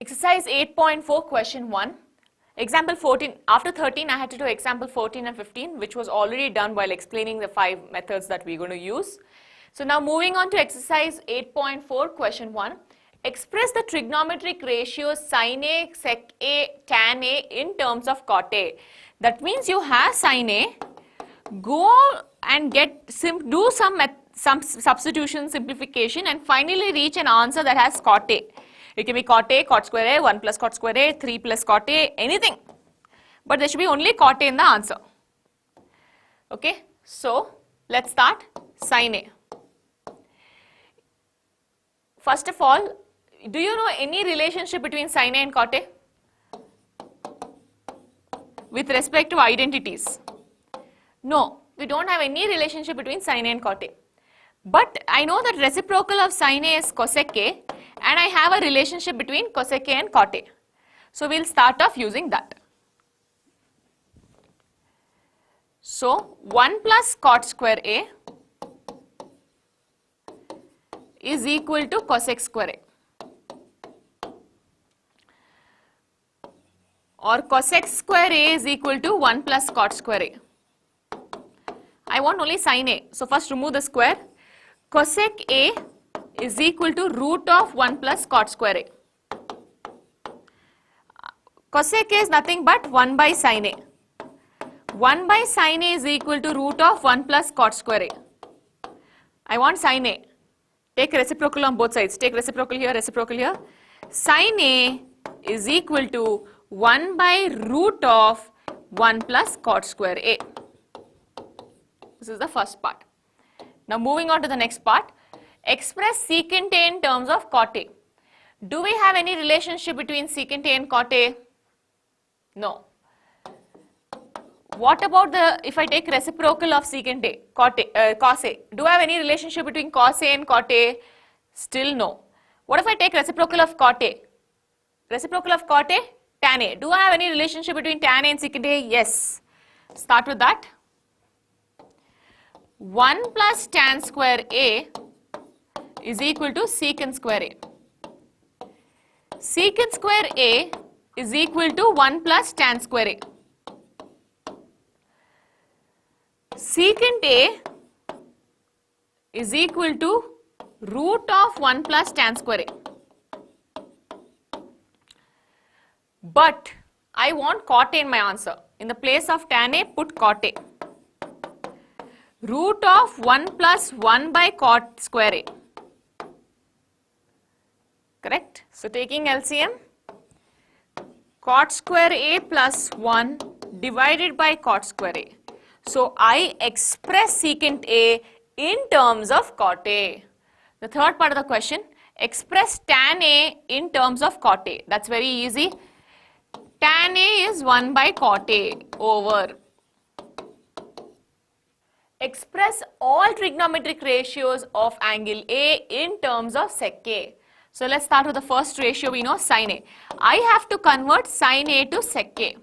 Exercise 8.4 question 1. Example 14. After 13 I had to do example 14 and 15, which was already done while explaining the 5 methods that we're going to use. So now moving on to exercise 8.4 question 1. Express the trigonometric ratios sin A, sec A, tan A in terms of cot A. That means you have sin A, go and do some substitution, simplification, and finally reach an answer that has cot A. It can be cot A, cot square A, 1 plus cot square A, 3 plus cot A, anything. But there should be only cot A in the answer. Okay, so let's start. Sin A. First of all, do you know any relationship between sin A and cot A? With respect to identities? No, we don't have any relationship between sin A and cot A. But I know that reciprocal of sin A is cosec A, and I have a relationship between cosec A and cot A. So we'll start off using that. So 1 plus cot square A is equal to cosec square A, or cosec square A is equal to 1 plus cot square A. I want only sin A, so first remove the square. Cosec A is equal to root of 1 plus cot square A. Cosec A is nothing but 1 by sin A. 1 by sin A is equal to root of 1 plus cot square A. I want sin A. Take reciprocal on both sides. Take reciprocal here, reciprocal here. Sin A is equal to 1 by root of 1 plus cot square A. This is the first part. Now moving on to the next part. Express secant A in terms of cot A. Do we have any relationship between secant A and cot A? No. What about if I take reciprocal of secant A, cos A? Do I have any relationship between cos A and cot A? Still no. What if I take reciprocal of cot A? Reciprocal of cot A? Tan A. Do I have any relationship between tan A and secant A? Yes. Start with that. 1 plus tan square A is equal to secant square A. Secant square A is equal to 1 plus tan square A. Secant A is equal to root of 1 plus tan square A. But I want cot A in my answer. In the place of tan A, put cot A. Root of 1 plus 1 by cot square A. Correct? So taking LCM, cot square A plus 1 divided by cot square A. So I express secant A in terms of cot A. The third part of the question, express tan A in terms of cot A. That's very easy. Tan A is 1 by cot A over. Express all trigonometric ratios of angle A in terms of sec A. So let's start with the first ratio we know, sin A. I have to convert sin A to sec A.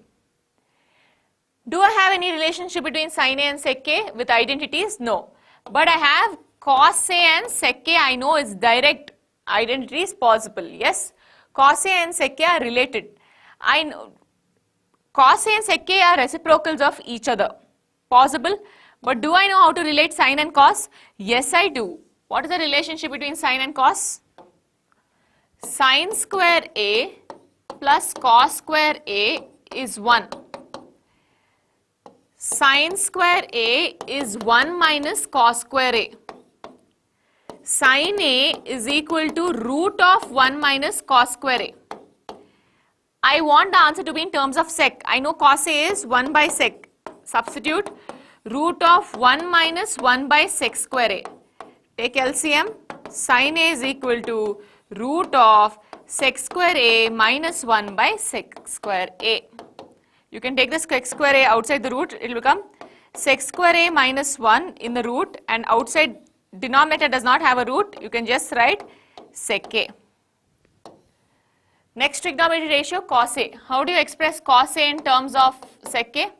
Do I have any relationship between sin A and sec A with identities? No. But I have cos A and sec A. I know it's direct identity is possible. Yes. Cos A and sec A are related. I know cos A and sec A are reciprocals of each other. Possible. But do I know how to relate sin and cos? Yes, I do. What is the relationship between sin and cos? Sin square A plus cos square A is 1. Sin square A is 1 minus cos square A. Sin A is equal to root of 1 minus cos square A. I want the answer to be in terms of sec. I know cos A is 1 by sec. Substitute root of 1 minus 1 by sec square A. Take LCM. Sin A is equal to root of sec square A minus 1 by sec square A. You can take the sec square A outside the root. It will become sec square A minus 1 in the root, and outside denominator does not have a root. You can just write sec A. Next trigonometry ratio, cos A. How do you express cos A in terms of sec A?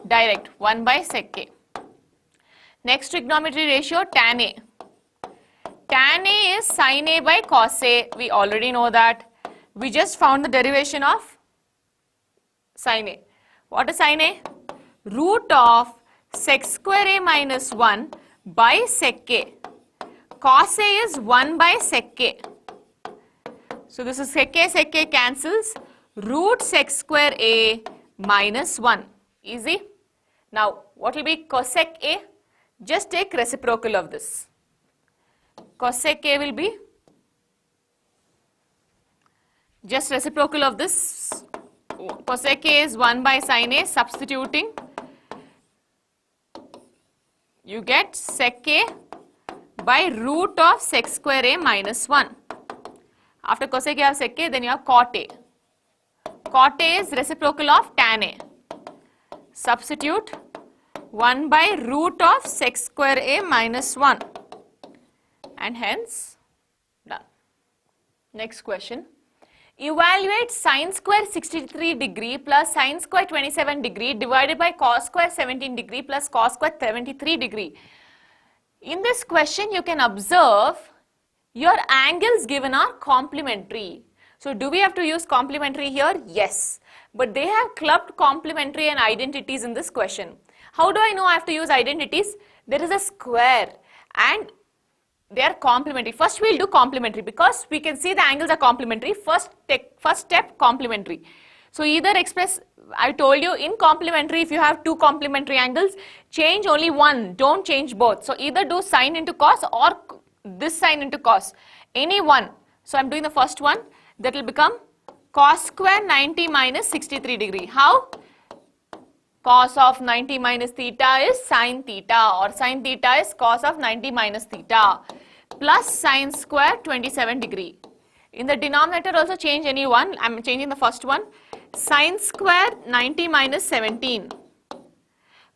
Direct, 1 by sec A. Next trigonometry ratio, tan A. Tan A is sin A by cos A. We already know that. We just found the derivation of sin A. What is sin A? Root of sec square A minus 1 by sec A. Cos A is 1 by sec A. So this is sec A cancels. Root sec square A minus 1. Easy. Now, what will be cosec A? Just take reciprocal of this. Cosec A will be just reciprocal of this. Cosec A is 1 by sin A. Substituting, you get sec A by root of sec square A minus 1. After cosec A you have sec A, then you have cot A. Cot A is reciprocal of tan A. Substitute 1 by root of sec square A minus 1. And hence, done. Next question. Evaluate sin square 63 degree plus sin square 27 degree divided by cos square 17 degree plus cos square 73 degree. In this question, you can observe your angles given are complementary. So, do we have to use complementary here? Yes. But they have clubbed complementary and identities in this question. How do I know I have to use identities? There is a square and they are complementary. First we will do complementary because we can see the angles are complementary. First step complementary. So either express, I told you in complementary, if you have two complementary angles, change only one, don't change both. So either do sine into cos or this sine into cos, any one. So I am doing the first one, that will become cos square 90 minus 63 degree. How? Cos of 90 minus theta is sin theta, or sin theta is cos of 90 minus theta, plus sin square 27 degree. In the denominator also change any one. I am changing the first one. Sin square 90 minus 17.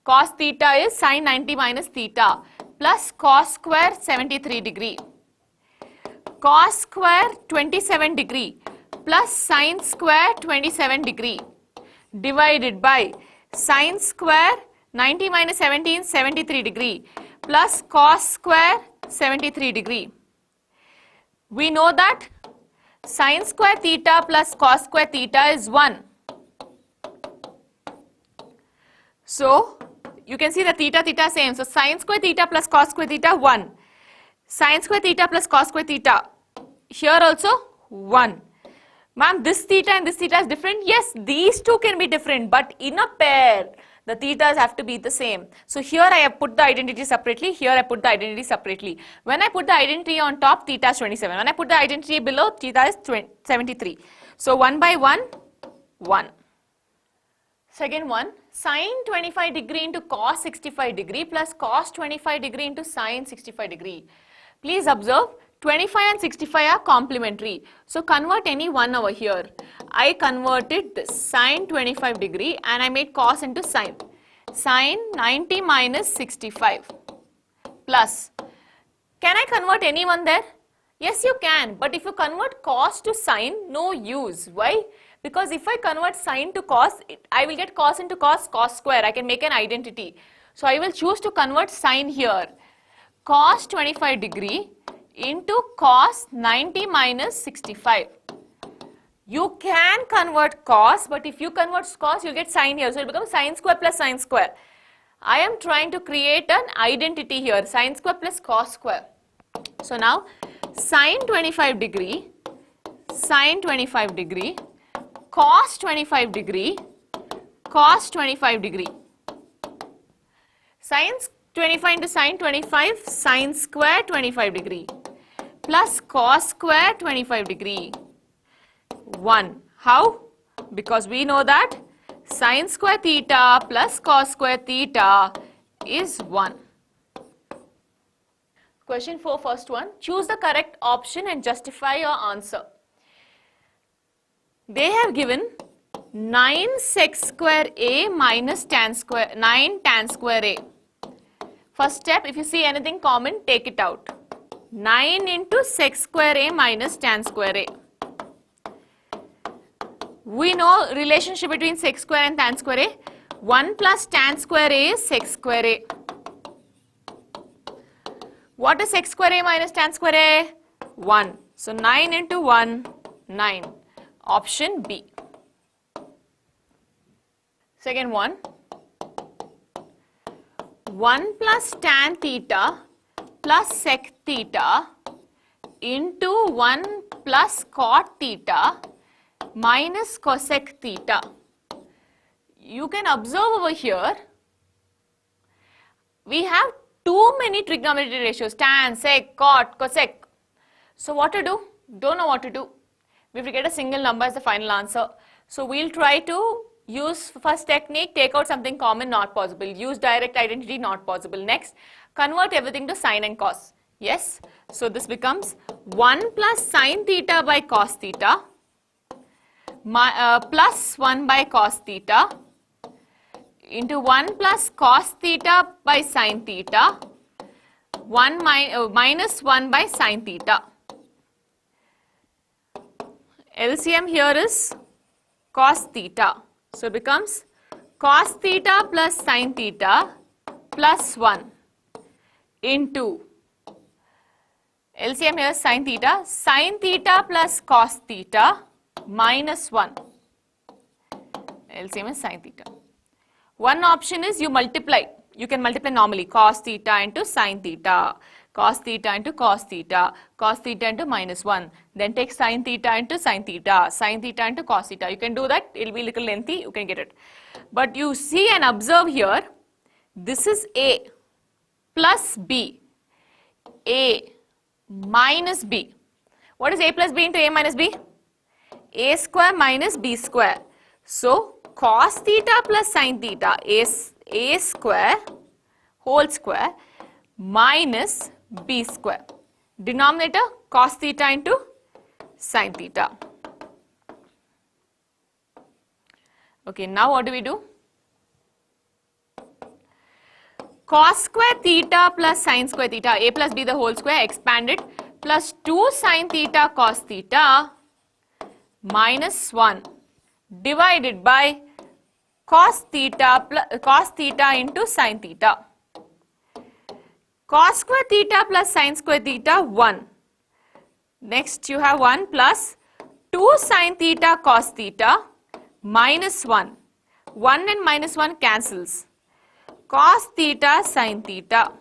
Cos theta is sin 90 minus theta plus cos square 73 degree. Cos square 27 degree plus sin square 27 degree divided by sin square 90 minus 17 73 degree plus cos square 73 degree. We know that sin square theta plus cos square theta is 1. So, you can see the theta same. So, sin square theta plus cos square theta 1. Sin square theta plus cos square theta. Here also 1. Ma'am, this theta and this theta is different. Yes, these two can be different, but in a pair, the thetas have to be the same. So here I have put the identity separately, here I put the identity separately. When I put the identity on top, theta is 27. When I put the identity below, theta is 73. So 1 by 1, 1. Second one, sin 25 degree into cos 65 degree plus cos 25 degree into sin 65 degree. Please observe, 25 and 65 are complementary. So convert any one over here. I converted this sin 25 degree and I made cos into sin. Sin 90 minus 65 plus. Can I convert any one there? Yes, you can. But if you convert cos to sin, no use. Why? Because if I convert sin to cos, I will get cos into cos, cos square. I can make an identity. So I will choose to convert sin here. Cos 25 degree into cos 90 minus 65. You can convert cos, but if you convert cos, you get sin here. So it becomes sin square plus sin square. I am trying to create an identity here, sin square plus cos square. So now, sin 25 degree, sin 25 degree, cos 25 degree, cos 25 degree. Sin 25 into sin 25, sin square 25 degree plus cos square 25 degree. 1. How? Because we know that sin square theta plus cos square theta is 1. Question 4, first one. Choose the correct option and justify your answer. They have given 9 sec square A minus 9 tan square A. First step, if you see anything common, take it out. 9 into sec square A minus tan square A. We know relationship between sec square and tan square A. 1 plus tan square A is sec square A. What is sec square A minus tan square A? 1. So 9 into 1, 9. Option B. Second one, 1 plus tan theta plus sec theta into 1 plus cot theta minus cosec theta. You can observe over here, we have too many trigonometric ratios, tan, sec, cot, cosec. So what to do? Don't know what to do. We will get a single number as the final answer. So we'll try to use first technique, take out something common, not possible. Use direct identity, not possible. Next, convert everything to sine and cos. Yes. So this becomes 1 plus sine theta by cos theta plus 1 by cos theta into 1 plus cos theta by sine theta minus 1 by sine theta. LCM here is cos theta. So it becomes cos theta plus sine theta plus 1 into LCM here is sine theta plus cos theta minus 1. LCM is sine theta. One option is you multiply. You can multiply normally cos theta into sine theta, cos theta into cos theta into minus 1. Then take sine theta into sine theta into cos theta. You can do that. It will be a little lengthy. You can get it. But you see and observe here, this is A plus B. A minus B. What is A plus B into A minus B? A square minus B square. So, cos theta plus sine theta is A square whole square minus B square. Denominator cos theta into sine theta. Okay, now what do we do? Cos square theta plus sine square theta, A plus B the whole square expanded plus 2 sine theta cos theta minus 1 divided by cos theta into sine theta. Cos square theta plus sine square theta 1. Next you have 1 plus 2 sine theta cos theta minus 1. 1 and minus 1 cancels. Cos theta sine theta.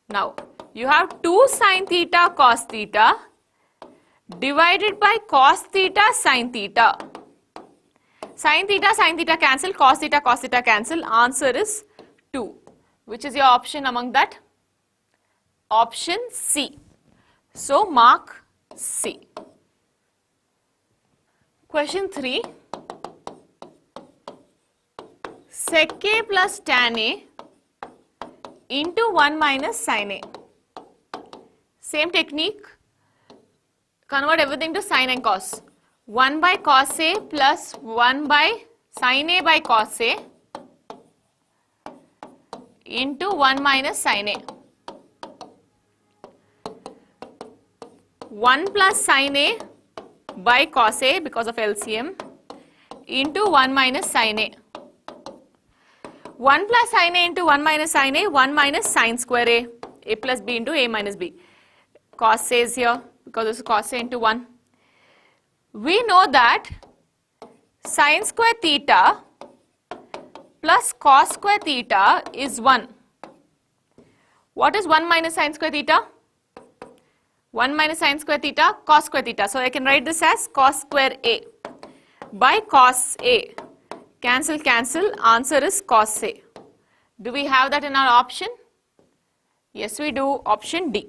Now you have 2 sine theta cos theta divided by cos theta sine theta. Sine theta cancel, cos theta cancel. Answer is 2. Which is your option among that? Option C. So mark C. Question 3. Sec A plus tan A into 1 minus sin A. Same technique. Convert everything to sine and cos. 1 by cos A plus 1 by sin A by cos A into 1 minus sin A. 1 plus sin A by cos A because of LCM into 1 minus sin A. 1 plus sin A into 1 minus sin A, 1 minus sin square A plus B into A minus B. Cos A is here because this is cos A into 1. We know that sin square theta plus cos square theta is 1. What is 1 minus sin square theta? 1 minus sin square theta, cos square theta. So I can write this as cos square A by cos A. Cancel, cancel. Answer is cos A. Do we have that in our option? Yes, we do. Option D.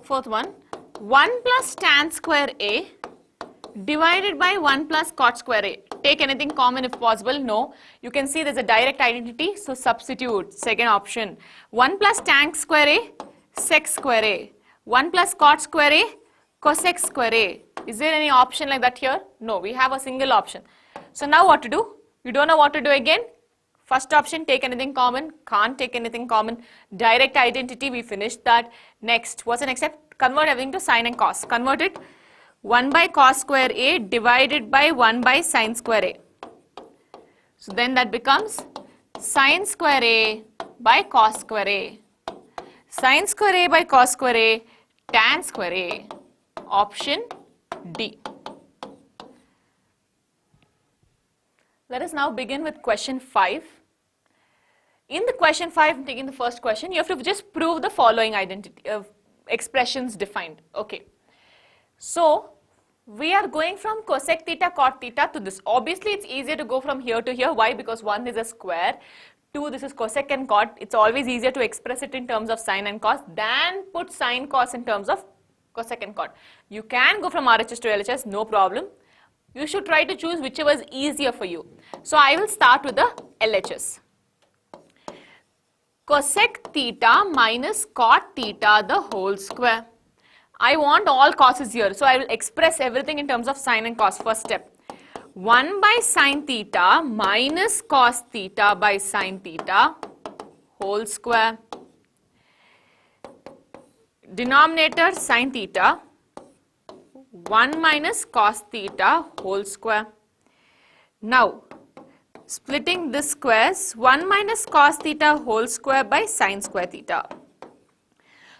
Fourth one, 1 plus tan square A divided by 1 plus cot square A. Take anything common if possible. No. You can see there's a direct identity. So substitute. Second option. 1 plus tan square A, sec square A. 1 plus cot square A, cosec square A. Is there any option like that here? No. We have a single option. So now what to do? You don't know what to do again? First option, take anything common. Can't take anything common. Direct identity, we finished that. Next, what's the next step? Convert everything to sine and cos. Convert it. 1 by cos square A divided by 1 by sine square A. So then that becomes sine square A by cos square A. Sin square A by cos square A, tan square A. Option D. Let us now begin with question 5. In the question 5, taking the first question, you have to just prove the following identity of expressions defined. Okay. So, we are going from cosec theta cot theta to this. Obviously, it's easier to go from here to here. Why? Because 1 is a square. 2, this is cosec and cot. It's always easier to express it in terms of sine and cos than put sine cos in terms of cosec and cot. You can go from RHS to LHS, no problem. You should try to choose whichever is easier for you. So, I will start with the LHS. Cosec theta minus cot theta the whole square. I want all causes here. So, I will express everything in terms of sine and cos. First step. 1 by sine theta minus cos theta by sine theta whole square. Denominator sine theta 1 minus cos theta whole square. Now, splitting this squares 1 minus cos theta whole square by sine square theta.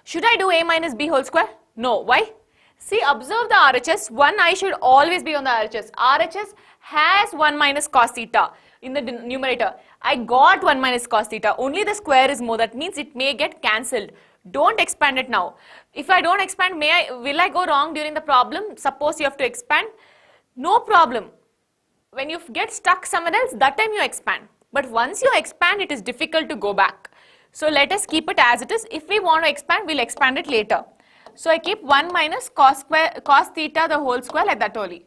Should I do a minus b whole square? No. Why? See, observe the RHS. 1i should always be on the RHS. RHS has 1 minus cos theta in the numerator. I got 1 minus cos theta. Only the square is more. That means it may get cancelled. Don't expand it now. If I don't expand, will I go wrong during the problem? Suppose you have to expand. No problem. When you get stuck somewhere else, that time you expand. But once you expand, it is difficult to go back. So let us keep it as it is. If we want to expand, we'll expand it later. So I keep 1 minus cos theta the whole square like that only.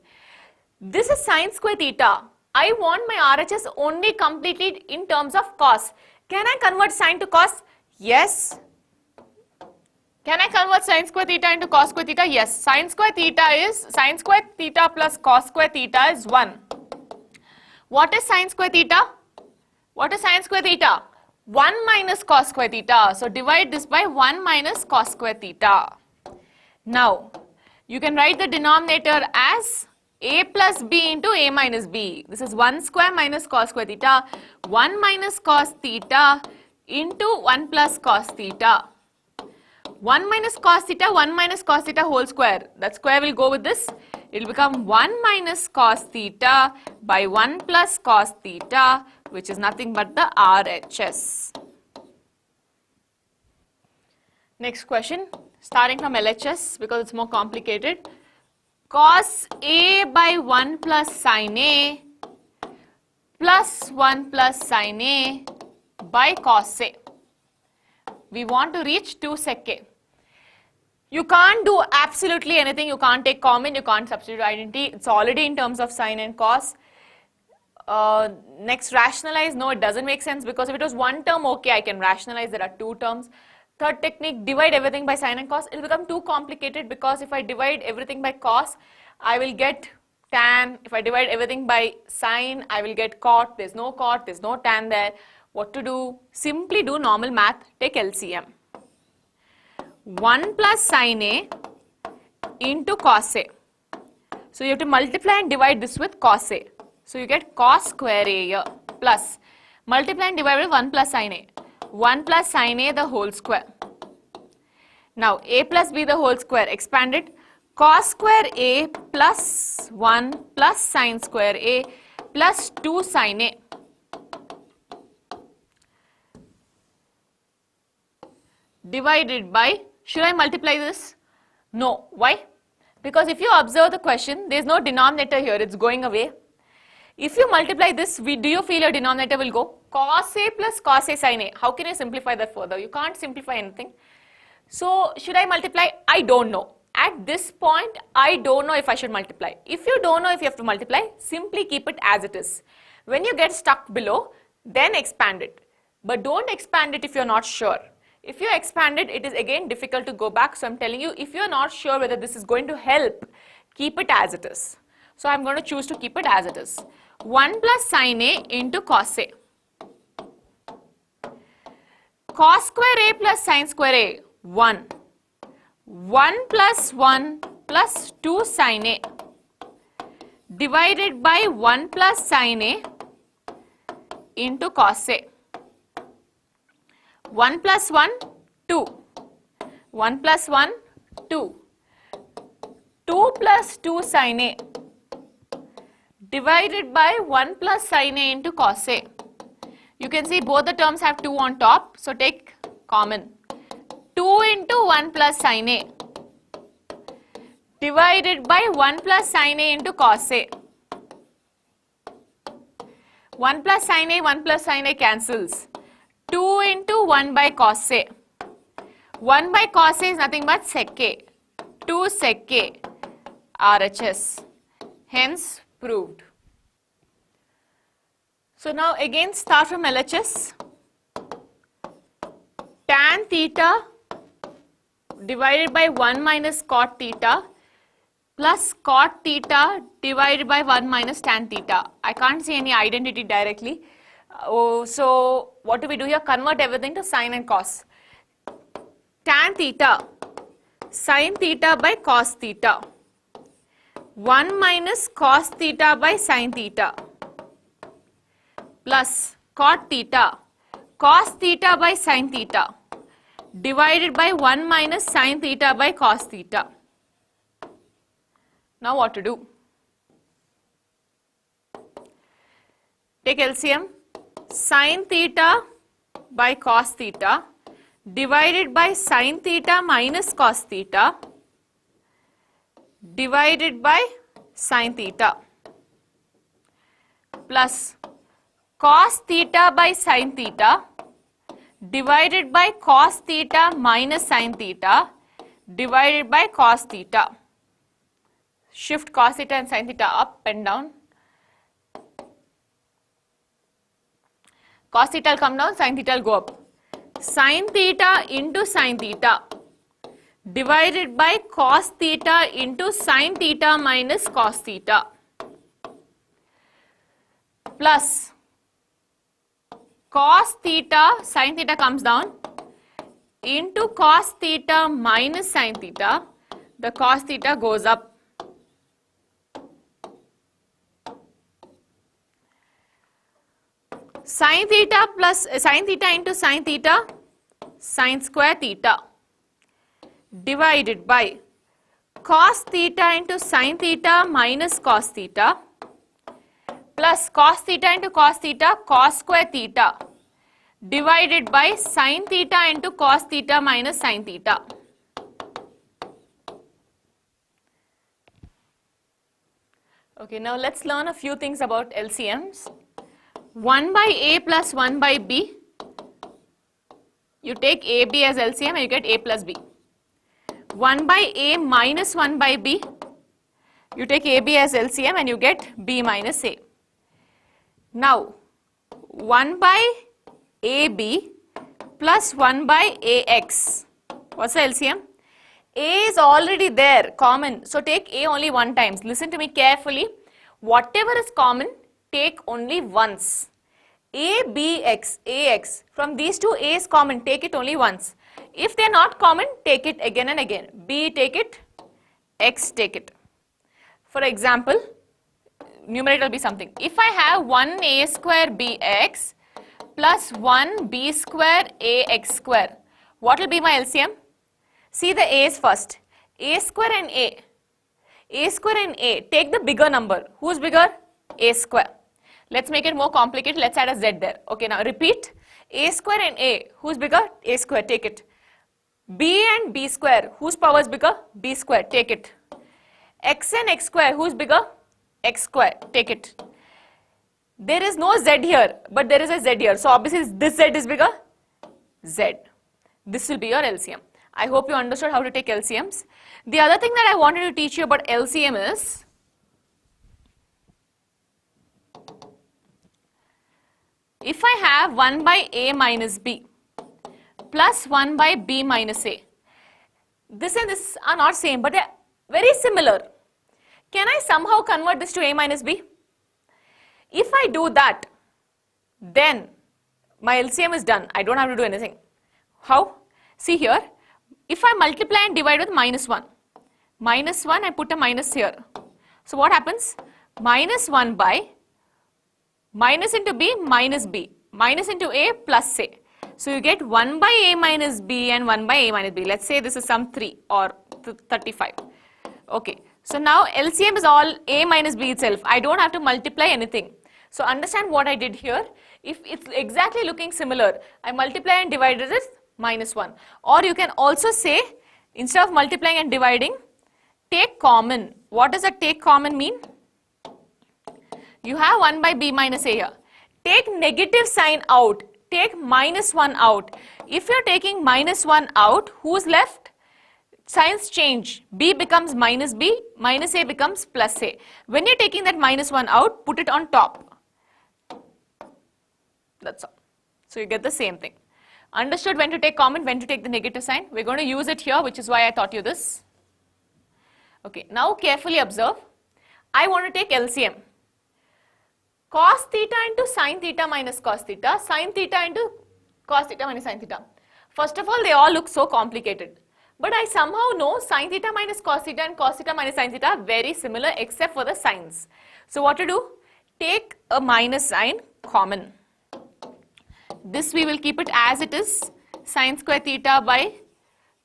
This is sine square theta. I want my RHS only completely in terms of cos. Can I convert sine to cos? Yes. Can I convert sine square theta into cos square theta? Yes. Sine square theta plus cos square theta is 1. What is sine square theta? What is sine square theta? 1 minus cos square theta. So divide this by 1 minus cos square theta. Now, you can write the denominator as a plus b into a minus b. This is 1 square minus cos square theta. 1 minus cos theta into 1 plus cos theta. 1 minus cos theta whole square. That square will go with this. It will become 1 minus cos theta by 1 plus cos theta, which is nothing but the RHS. Next question, starting from LHS because it's more complicated. Cos A by 1 plus sin A plus 1 plus sin A by cos A. We want to reach 2 sec A. You can't do absolutely anything. You can't take common, you can't substitute identity. It's already in terms of sine and cos. Next, rationalize. No, it doesn't make sense because if it was one term, okay, I can rationalize. There are 2 terms. Third technique, divide everything by sine and cos. It will become too complicated because if I divide everything by cos, I will get tan. If I divide everything by sine, I will get cot. There's no cot, there's no tan there. What to do? Simply do normal math. Take LCM. 1 plus sin A into cos A. So you have to multiply and divide this with cos A. So you get cos square A here plus multiply and divide with 1 plus sin A. 1 plus sin A the whole square. Now A plus B the whole square, expand it. Cos square A plus 1 plus sin square A plus 2 sin A. Divided by, should I multiply this? No. Why? Because if you observe the question, there is no denominator here, it's going away. If you multiply this, do you feel your denominator will go? Cos A plus cos A sin A. How can you simplify that further? You can't simplify anything. So, should I multiply? I don't know. At this point, I don't know if I should multiply. If you don't know if you have to multiply, simply keep it as it is. When you get stuck below, then expand it. But don't expand it if you're not sure. If you expand it, it is again difficult to go back. So, I'm telling you, if you're not sure whether this is going to help, keep it as it is. So, I'm going to choose to keep it as it is. 1 plus sin A into cos A. Cos square A plus sin square A, 1. 1 plus 1 plus 2 sin A divided by 1 plus sin A into cos A. 1 plus 1, 2. 1 plus 1, 2. 2 plus 2 sin A divided by 1 plus sin A into cos A. You can see both the terms have 2 on top, so take common. 2 into 1 plus sin A divided by 1 plus sin A into cos A. 1 plus sin A cancels. 2 into 1 by cos A. 1 by cos A is nothing but sec A. 2 sec A RHS. Hence proved. So now again start from LHS. Tan theta divided by 1 minus cot theta plus cot theta divided by 1 minus tan theta. I can't see any identity directly. So what do we do here? Convert everything to sine and cos. Tan theta, sin theta by cos theta. 1 minus cos theta by sin theta plus cot theta, cos theta by sin theta divided by 1 minus sin theta by cos theta. Now what to do? Take LCM. Sin theta by cos theta divided by sin theta minus cos theta divided by sin theta plus cos theta by sin theta divided by cos theta minus sin theta divided by cos theta. Shift cos theta and sin theta up and down. Cos theta will come down, sin theta will go up. Sin theta into sin theta divided by cos theta into sin theta minus cos theta plus cos theta, sin theta comes down, into cos theta minus sin theta, the cos theta goes up. Sin theta plus sin theta into sin theta, sin square theta divided by cos theta into sin theta minus cos theta plus cos theta into cos theta, cos square theta divided by sin theta into cos theta minus sin theta. Okay, now let's learn a few things about LCMs. 1 by A plus 1 by B. You take AB as LCM and you get A plus B. 1 by A minus 1 by B. You take AB as LCM and you get B minus A. Now, 1 by AB plus 1 by AX. What's the LCM? A is already there, common. So take A only one times. Listen to me carefully. Whatever is common, take only once. A, B, X, AX. From these two, A is common. Take it only once. If they are not common, take it again and again. B, take it. X, take it. For example, numerator will be something. If I have 1A square BX plus 1B square AX square, what will be my LCM? See the A's first. A square and A. A square and A. Take the bigger number. Who's bigger? A square. Let's make it more complicated. Let's add a Z there. Okay, now repeat. A square and A. Who's bigger? A square. Take it. B and B square. Whose power is bigger? B square. Take it. X and X square. Who's bigger? X square. Take it. There is no Z here, but there is a Z here. So obviously this Z is bigger. Z. This will be your LCM. I hope you understood how to take LCMs. The other thing that I wanted to teach you about LCM is if I have 1 by A minus B plus 1 by B minus A, this and this are not same but they are very similar. Can I somehow convert this to A minus B? If I do that, then my LCM is done. I don't have to do anything. How? See here, if I multiply and divide with minus 1, I put a minus here. So what happens? Minus 1 by minus into B minus B, minus into A plus A. So you get 1 by a minus b and 1 by a minus b. Let's say this is some 3 or 35. Okay. So now LCM is all a minus b itself. I don't have to multiply anything. So understand what I did here. If it's exactly looking similar, I multiply and divided this minus 1. Or you can also say, instead of multiplying and dividing, take common. What does a take common mean? You have 1 by b minus a here. Take negative sign out. Take minus 1 out. If you're taking minus 1 out, who's left? Signs change. B becomes minus b, minus a becomes plus a. When you're taking that minus 1 out, put it on top. That's all. So you get the same thing. Understood when to take common, when to take the negative sign? We're going to use it here, which is why I taught you this. Okay, now carefully observe. I want to take LCM. Cos theta into sin theta minus cos theta, sin theta into cos theta minus sin theta. First of all, they all look so complicated. But I somehow know sin theta minus cos theta and cos theta minus sin theta are very similar except for the signs. So what to do? Take a minus sign common. This we will keep it as it is, sin square theta by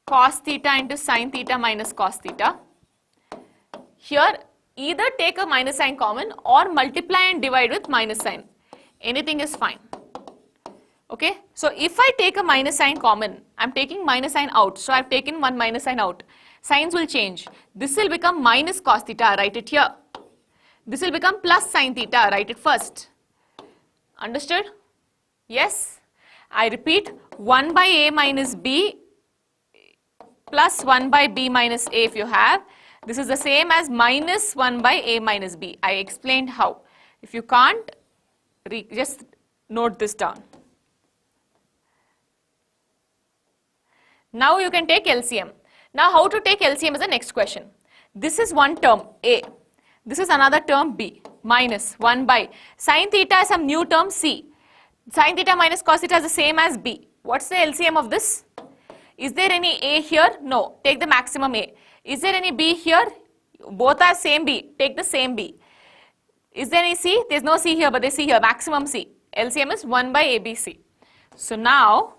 cos theta into sin theta minus cos theta. Here either take a minus sign common or multiply and divide with minus sign. Anything is fine. Okay, so if I take a minus sign common, I'm taking minus sign out. So I've taken one minus sign out. Signs will change. This will become minus cos theta, write it here. This will become plus sin theta, write it first. Understood? Yes? I repeat, 1 by a minus b plus 1 by b minus a if you have. This is the same as minus 1 by a minus b. I explained how. If you can't, just note this down. Now you can take LCM. Now how to take LCM is the next question. This is one term A. This is another term B. Minus 1 by. Sin theta is some new term C. Sin theta minus cos theta is the same as B. What's the LCM of this? Is there any A here? No. Take the maximum A. Is there any B here? Both are same B. Take the same B. Is there any C? There's no C here, but there's C here. Maximum C. LCM is 1 by ABC. So now,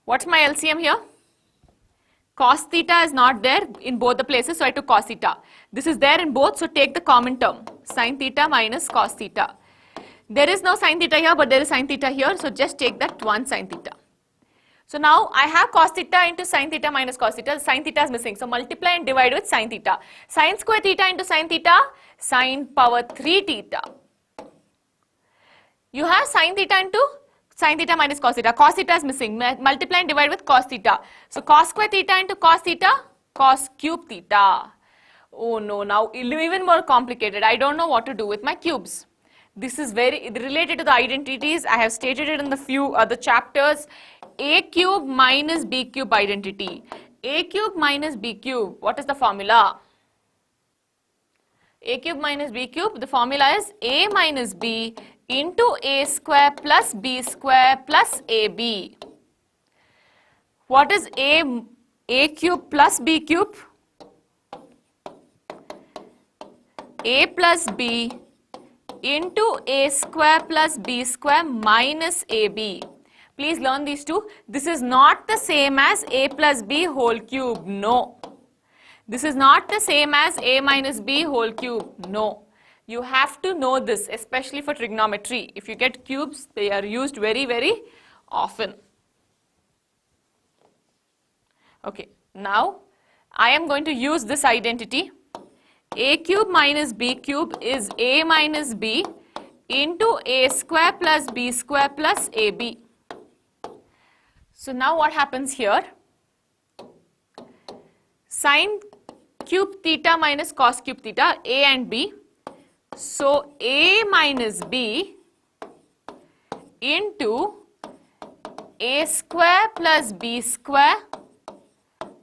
what's my LCM here? Cos theta is not there in both the places, so I took cos theta. This is there in both, so take the common term. Sin theta minus cos theta. There is no sin theta here, but there is sin theta here, so just take that one sin theta. So now I have cos theta into sin theta minus cos theta. Sin theta is missing, so multiply and divide with sin theta. Sin square theta into sin theta, sin power 3 theta. You have sin theta into sin theta minus cos theta. Cos theta is missing. Multiply and divide with cos theta. So cos square theta into cos theta, cos cube theta. Oh no, now even more complicated. I don't know what to do with my cubes. This is very related to the identities. I have stated it in the few other chapters. A cube minus B cube identity. A cube minus B cube. What is the formula? A cube minus B cube. The formula is A minus B into A square plus B square plus AB. What is A cube plus B cube? A plus B into A square plus B square minus AB. Please learn these two. This is not the same as A plus B whole cube. No. This is not the same as A minus B whole cube. No. You have to know this, especially for trigonometry. If you get cubes, they are used very, very often. Okay. Now, I am going to use this identity. A cube minus B cube is A minus B into A square plus B square plus AB. So now what happens here? Sin cube theta minus cos cube theta, A and B. So A minus B into A square plus B square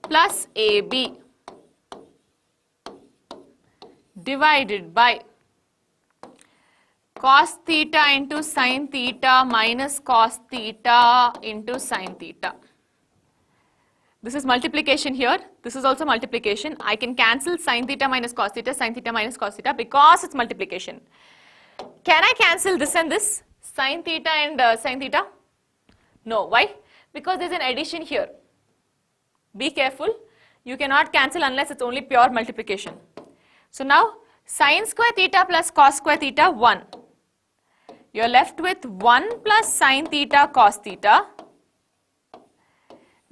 plus AB divided by cos theta into sin theta minus cos theta into sin theta. This is multiplication here. This is also multiplication. I can cancel sin theta minus cos theta minus cos theta because it's multiplication. Can I cancel this and this? Sin theta and sin theta? No. Why? Because there's an addition here. Be careful. You cannot cancel unless it's only pure multiplication. So now sin square theta plus cos square theta 1. You're left with 1 plus sin theta cos theta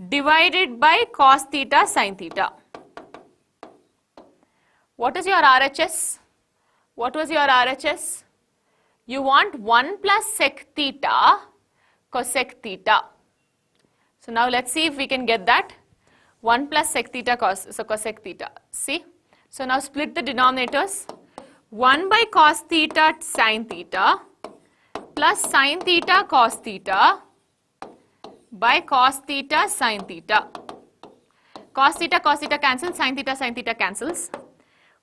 divided by cos theta sin theta. What is your RHS? What was your RHS? You want 1 plus sec theta cosec theta. So now let's see if we can get that. 1 plus sec theta cosec theta. See? So now split the denominators. 1 by cos theta sin theta plus sin theta cos theta by cos theta sin theta. Cos theta cancels, sin theta cancels.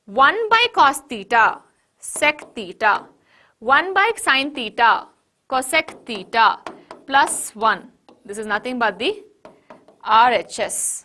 1 by cos theta sec theta, 1 by sin theta cosec theta plus 1. This is nothing but the RHS.